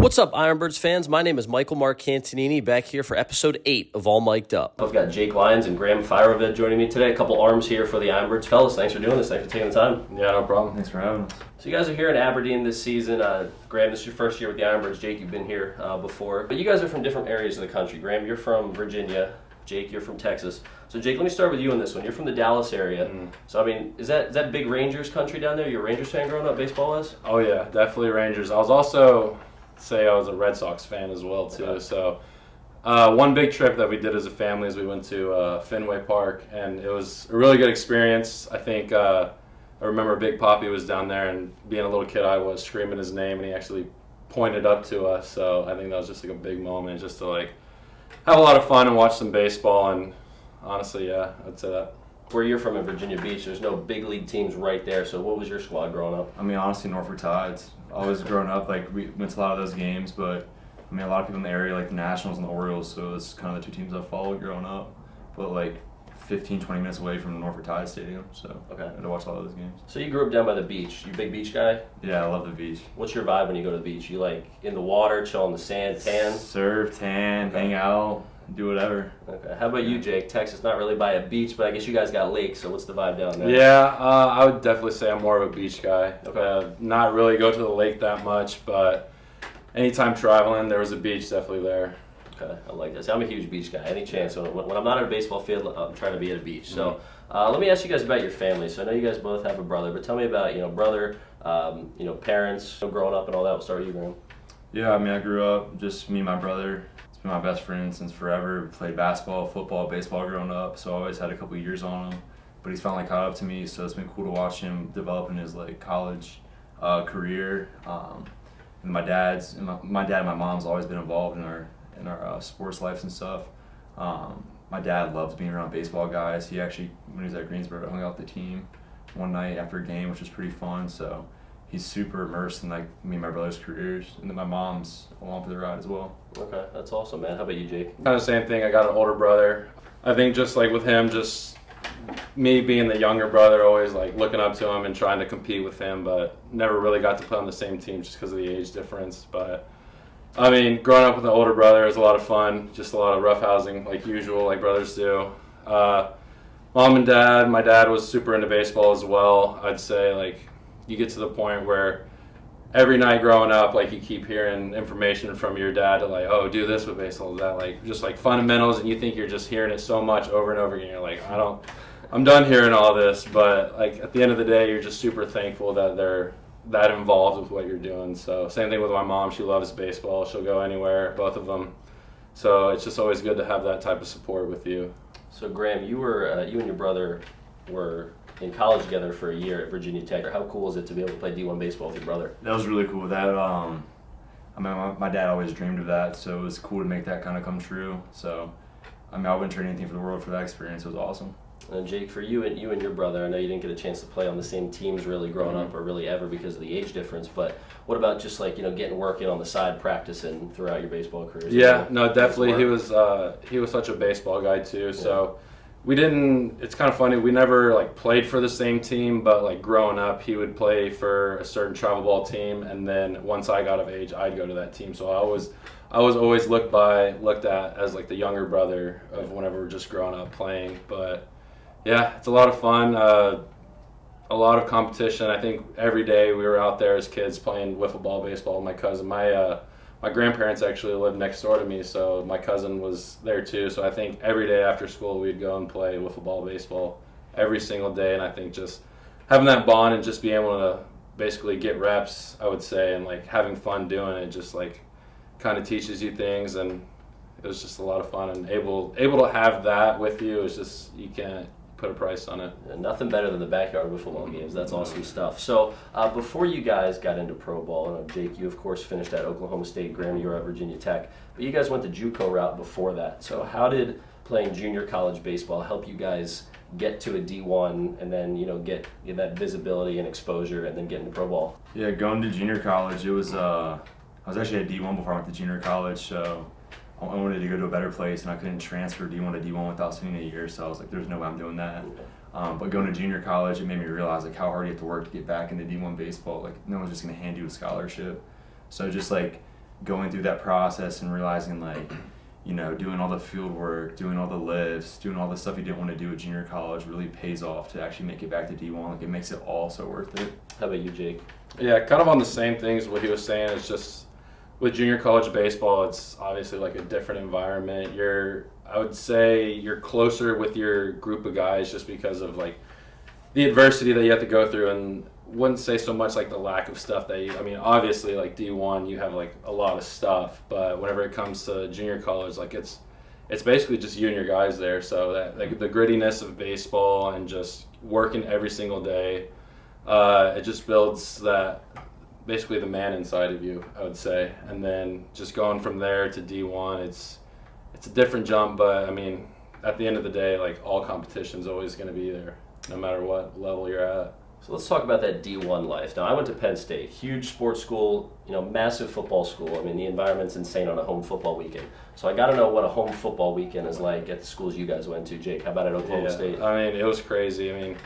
What's up, IronBirds fans? My name is Michael Marcantonini, back here for episode 8 of All Mic'd Up. I've got Jake Lyons and Graham Firoved joining me today. A couple arms here for the IronBirds. Fellas, thanks for doing this. Thanks for taking the time. Yeah, no problem. Thanks for having us. So you guys are here in Aberdeen this season. Graham, this is your first year with the IronBirds. Jake, you've been here before. But you guys are from different areas of the country. Graham, you're from Virginia. Jake, you're from Texas. So Jake, let me start with you on this one. You're from the Dallas area. So I mean, is that big Rangers country down there? You're a Rangers fan growing up, baseball-wise? Oh yeah, definitely Rangers. I was also I was a Red Sox fan as well too. Okay. So one big trip that we did as a family is we went to Fenway Park, and it was a really good experience. I think I remember Big Papi was down there, and being a little kid I was screaming his name, and he actually pointed up to us. So I think that was just like a big moment, just to like have a lot of fun and watch some baseball. And honestly, yeah, I'd say that. Where you're from in Virginia Beach, there's no big league teams right there. So what was your squad growing up? I mean, honestly, Norfolk Tides. Always growing up, like, we went to a lot of those games, but I mean, a lot of people in the area like the Nationals and the Orioles, so it's kind of the two teams I followed growing up. But like 15, 20 minutes away from the Norfolk Tides Stadium, so I had to watch a lot of those games. So you grew up down by the beach. You a big beach guy? Yeah, I love the beach. What's your vibe when you go to the beach? You like in the water, chill on the sand, tan? Surf, tan, hang out, do whatever. Okay. How about you, Jake? Texas, not really by a beach, but I guess you guys got lakes, so what's the vibe down there? Yeah, I would definitely say I'm more of a beach guy. Okay. Not really go to the lake that much, but anytime traveling, there was a beach definitely there. Okay, I like that. See, I'm a huge beach guy. Any chance, so when I'm not at a baseball field, I'm trying to be at a beach. So let me ask you guys about your family. So I know you guys both have a brother, but tell me about, brother, parents, growing up and all that. We'll start with you, Graham. Yeah, I mean, I grew up, just me and my brother. He's been my best friend since forever. We played basketball, football, baseball growing up, so I always had a couple years on him. But he's finally caught up to me, so it's been cool to watch him develop in his college career. And my dad and my mom's always been involved in our sports lives and stuff. My dad loves being around baseball guys. He actually, when he was at Greensboro, hung out with the team one night after a game, which was pretty fun. So he's super immersed in me and my brother's careers, and then my mom's along for the ride as well. Okay, that's awesome, man. How about you, Jake? Kind of the same thing. I got an older brother. I think just like with him, just me being the younger brother, always like looking up to him and trying to compete with him, but never really got to play on the same team just because of the age difference. But I mean, growing up with an older brother is a lot of fun, just a lot of roughhousing like usual, like brothers do. Mom and dad, my dad was super into baseball as well. I'd say you get to the point where every night growing up, you keep hearing information from your dad to oh, do this with baseball, that just fundamentals, and you think you're just hearing it so much over and over again. You're like, I'm done hearing all this. But at the end of the day, you're just super thankful that they're that involved with what you're doing. So same thing with my mom. She loves baseball. She'll go anywhere, both of them. So it's just always good to have that type of support with you. So Graham, you and your brother were in college together for a year at Virginia Tech. How cool is it to be able to play D1 baseball with your brother? That was really cool. That I mean, my dad always dreamed of that, so it was cool to make that kind of come true. So I mean, I wouldn't trade anything for the world for that experience. It was awesome. And Jake, for you and your brother, I know you didn't get a chance to play on the same teams really growing up, or really ever, because of the age difference. But what about just getting work in on the side, practicing throughout your baseball career? Yeah, no, definitely. He was such a baseball guy too. So we didn't. It's kind of funny. We never played for the same team, but growing up, he would play for a certain travel ball team, and then once I got of age, I'd go to that team. So I was always looked at as the younger brother of whenever we're just growing up playing. But yeah, it's a lot of fun. A lot of competition. I think every day we were out there as kids playing wiffle ball, baseball with my cousin. My grandparents actually lived next door to me, so my cousin was there too. So I think every day after school we'd go and play wiffle ball, baseball every single day. And I think just having that bond and just being able to basically get reps, I would say, and having fun doing it, just kind of teaches you things. And it was just a lot of fun, and able to have that with you is just, you can't put a price on it. And nothing better than the backyard wiffle ball games. That's awesome stuff. So before you guys got into pro ball, Jake, you of course finished at Oklahoma State. Graham, you were at Virginia Tech, but you guys went the JUCO route before that. So how did playing junior college baseball help you guys get to a D1 and then get that visibility and exposure and then get into pro ball? Yeah, going to junior college, it was I was actually at D1 before I went to junior college, so I wanted to go to a better place, and I couldn't transfer D1 to D1 without spending a year, so I was like, there's no way I'm doing that. But going to junior college, it made me realize how hard you have to work to get back into D1 baseball. No one's just going to hand you a scholarship. So just going through that process and realizing like, doing all the field work, doing all the lifts, doing all the stuff you didn't want to do at junior college really pays off to actually make it back to D1. Like, it makes it all so worth it. How about you, Jake? Yeah, kind of on the same things what he was saying. It's just with junior college baseball, it's obviously like a different environment. I would say you're closer with your group of guys just because of like the adversity that you have to go through, and wouldn't say so much like the lack of stuff obviously like D1 you have like a lot of stuff, but whenever it comes to junior college, like it's basically just you and your guys there. So that like the grittiness of baseball and just working every single day, it just builds that basically the man inside of you, I would say. And then just going from there to D1, it's a different jump, but I mean at the end of the day, like all competition's always going to be there no matter what level you're at. So let's talk about that D1 life. Now, I went to Penn State, huge sports school, massive football school. I mean, the environment's insane on a home football weekend. So I got to know what a home football weekend is like at the schools you guys went to. Jake, how about at Oklahoma State? I mean, it was crazy. I mean,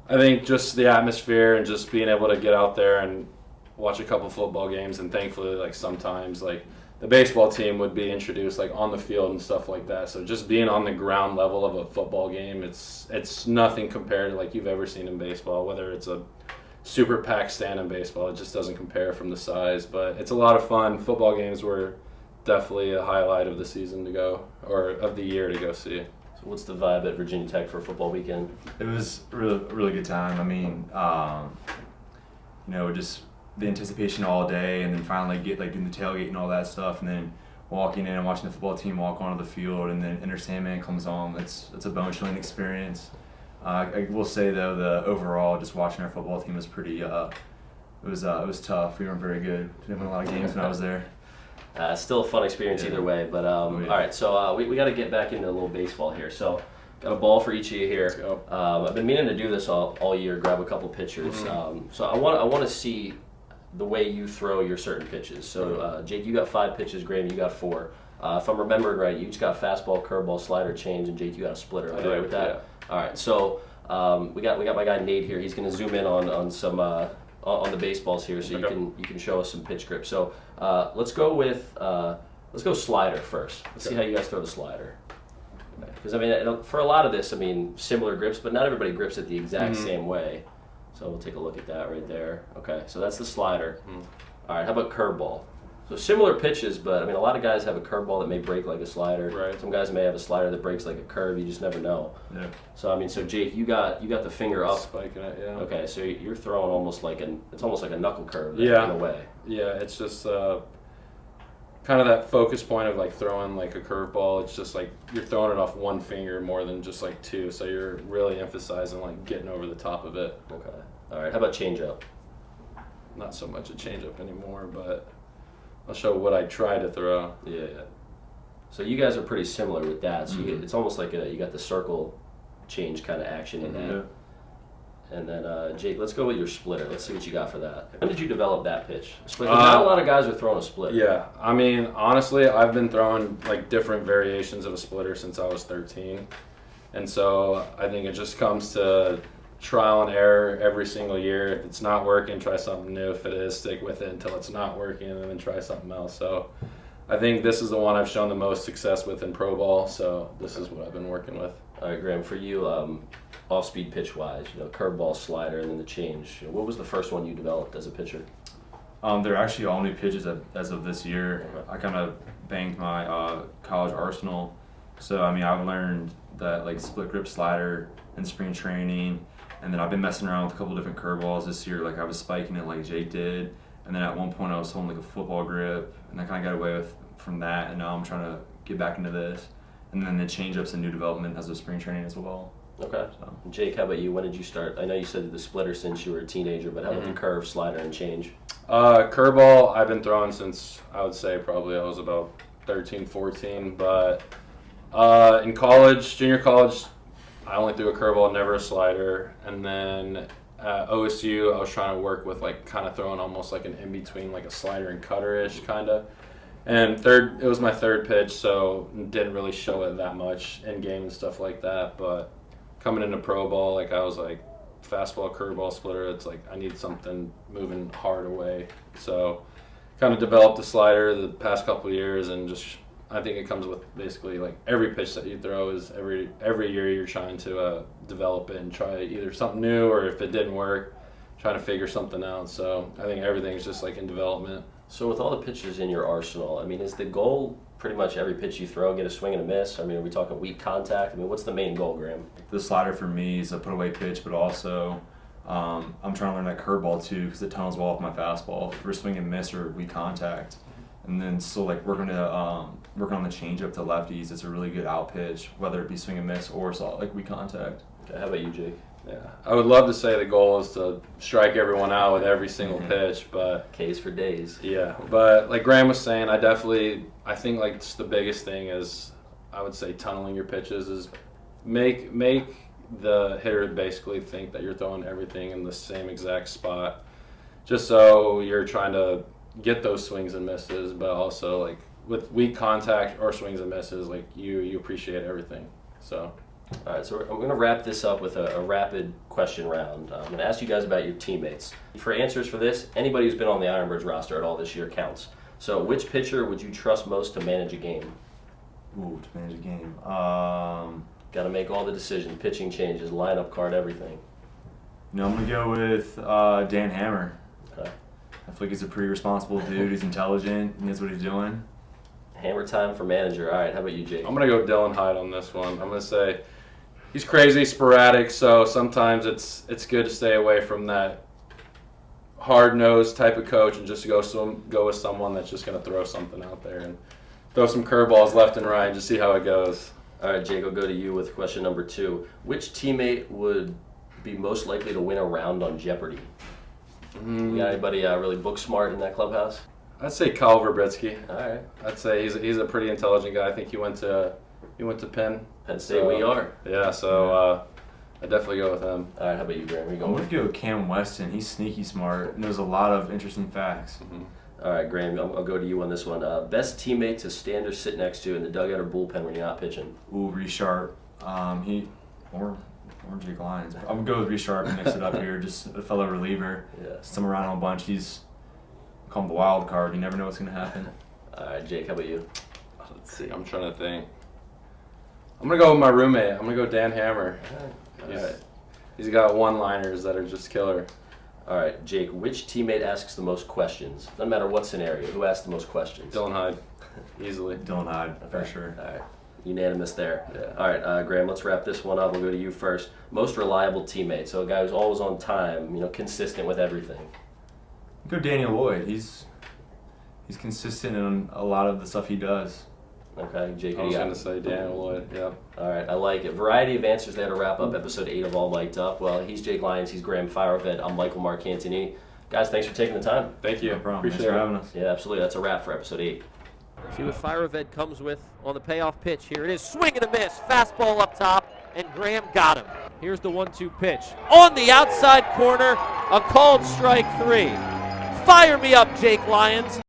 I think just the atmosphere and just being able to get out there and watch a couple football games, and thankfully, like sometimes, like the baseball team would be introduced like on the field and stuff like that. So just being on the ground level of a football game, it's nothing compared to like you've ever seen in baseball. Whether it's a super packed stand in baseball, it just doesn't compare from the size. But it's a lot of fun. Football games were definitely a highlight of the season to go, or of the year to go see. So what's the vibe at Virginia Tech for a football weekend? It was a really good time. I mean, just the anticipation all day, and then finally get like doing the tailgate and all that stuff, and then walking in and watching the football team walk onto the field, and then Enter Sandman comes on. It's a bone-chilling experience. I will say though, the overall just watching our football team was pretty. It was tough. We weren't very good. Didn't win a lot of games when I was there. Still a fun experience either way. But all right, so we got to get back into a little baseball here. So got a ball for each of you here. Let's go. I've been meaning to do this all year. Grab a couple pitchers. So I want to see the way you throw your certain pitches. So Jake, you got 5 pitches. Graham, you got 4. If I'm remembering right, you just got fastball, curveball, slider, change, and Jake, you got a splitter. Am I right with that? Yeah. All right. So we got my guy Nate here. He's going to zoom in on some on the baseballs here, so you can show us some pitch grip. So let's go slider first. Let's see how you guys throw the slider. Because I mean, for a lot of this, I mean, similar grips, but not everybody grips it the exact same way. So we'll take a look at that right there. Okay, so that's the slider. All right, how about curveball? So similar pitches, but I mean, a lot of guys have a curveball that may break like a slider. Right. Some guys may have a slider that breaks like a curve. You just never know. Yeah. So I mean, so Jake, you got the finger up. Spiking it, yeah. Okay, so you're throwing almost like it's almost like a knuckle curve. Yeah. In a way. Yeah, it's just kind of that focus point of like throwing like a curveball. It's just like you're throwing it off one finger more than just like 2. So you're really emphasizing like getting over the top of it. Okay. All right. How about changeup? Not so much a changeup anymore, but I'll show what I try to throw. Yeah. So you guys are pretty similar with that. So it's almost like you got the circle change kind of action in that. Yeah. And then Jake, let's go with your splitter. Let's see what you got for that. When did you develop that pitch? Splitter. Not a lot of guys are throwing a splitter. Yeah, I mean, honestly, I've been throwing like different variations of a splitter since I was 13, and so I think it just comes to trial and error every single year. If it's not working, try something new. If it is, stick with it until it's not working, and then try something else. So I think this is the one I've shown the most success with in pro ball. So this is what I've been working with. All right, Graham, for you, off-speed pitch-wise, curveball, slider, and then the change. What was the first one you developed as a pitcher? They're actually all new pitches as of this year. I kind of banged my college arsenal. So, I mean, I've learned that, like, split grip slider in spring training. And then I've been messing around with a couple different curveballs this year. Like, I was spiking it like Jake did. And then at one point I was holding, like, a football grip. And I kind of got away from that. And now I'm trying to get back into this. And then the change-ups and new development as of spring training as well. Okay. So. Jake, how about you? When did you start? I know you said the splitter since you were a teenager, but how about the curve, slider, and change? Curveball I've been throwing since I would say probably I was about 13, 14. But in college, junior college, I only threw a curveball, never a slider. And then at OSU, I was trying to work with like kind of throwing almost like an in-between, like a slider and cutter-ish kind of. And it was my third pitch, so didn't really show it that much in game and stuff like that. But coming into pro ball, like I was like fastball, curveball, splitter. It's like I need something moving hard away. So kind of developed the slider the past couple of years, and just I think it comes with basically like every pitch that you throw is every year you're trying to develop it and try either something new, or if it didn't work, trying to figure something out. So I think everything's just like in development. So with all the pitches in your arsenal, I mean, is the goal pretty much every pitch you throw, get a swing and a miss? I mean, are we talking weak contact? I mean, what's the main goal, Graham? The slider for me is a put away pitch, but also I'm trying to learn that curveball too, because it tunnels well off my fastball for swing and miss or weak contact. And then still like working on the changeup to lefties. It's a really good out pitch, whether it be swing and miss or like weak contact. Okay, how about you, Jake? Yeah, I would love to say the goal is to strike everyone out with every single pitch, but K's for days. yeah. But like Graham was saying, I think like just the biggest thing is, I would say tunneling your pitches is make the hitter basically think that you're throwing everything in the same exact spot, just so you're trying to get those swings and misses, but also like with weak contact or swings and misses, like you appreciate everything. So. All right, so I'm going to wrap this up with a rapid question round. I'm going to ask you guys about your teammates. For answers for this, anybody who's been on the IronBirds roster at all this year counts. So which pitcher would you trust most to manage a game? Ooh, to manage a game. Got to make all the decisions, pitching changes, lineup card, everything. I'm going to go with Dan Hammer. Okay. I feel like he's a pretty responsible dude. He's intelligent. He knows what he's doing. Hammer time for manager. All right, how about you, Jake? I'm going to go Dylan Hyde on this one. I'm going to say he's crazy, sporadic, so sometimes it's good to stay away from that hard-nosed type of coach and just go with someone that's just going to throw something out there and throw some curveballs left and right and just see how it goes. All right, Jake, I'll go to you with question number 2. Which teammate would be most likely to win a round on Jeopardy? You got anybody really book smart in that clubhouse? I'd say Kyle Verbritsky. All right. I'd say he's a pretty intelligent guy. I think he went to Penn. Penn State, we are. Yeah, so I definitely go with him. All right, how about you, Graham? Where you I'm going going to go with Cam Weston. He's sneaky smart, knows a lot of interesting facts. All right, Graham, I'll go to you on this one. Best teammate to stand or sit next to in the dugout or bullpen when you're not pitching? Ooh, Reece Sharp. Or Jake Lyons. I'm going to go with Reece Sharp and mix it up here. Just a fellow reliever. Yeah. Some around on a bunch. He's called the wild card. You never know what's going to happen. All right, Jake, how about you? Let's see. I'm trying to think. I'm going to go with my roommate. I'm going to go Dan Hammer. All right. He's got one-liners that are just killer. All right, Jake, which teammate asks the most questions? Doesn't matter what scenario. Who asks the most questions? Dylan Hyde. Easily. Dylan Hyde, for sure. All right. Unanimous there. Yeah. All right, Graham, let's wrap this one up. We'll go to you first. Most reliable teammate. So a guy who's always on time, consistent with everything. Go Daniel Lloyd. He's consistent in a lot of the stuff he does. Okay, Jake, I was going to say Daniel Lloyd, yeah. All right, I like it. Variety of answers there to wrap up episode 8 of All Mic'd Up. Well, he's Jake Lyons, he's Graham Firoved, I'm Michael Marcantonini. Guys, thanks for taking the time. Thank you. No problem. Appreciate Thanks for it. having us. Yeah, absolutely. That's a wrap for episode 8. See what Firoved comes with on the payoff pitch. Here it is, swing and a miss, fastball up top, and Graham got him. Here's the 1-2 pitch. On the outside corner, a called strike 3. Fire me up, Jake Lyons.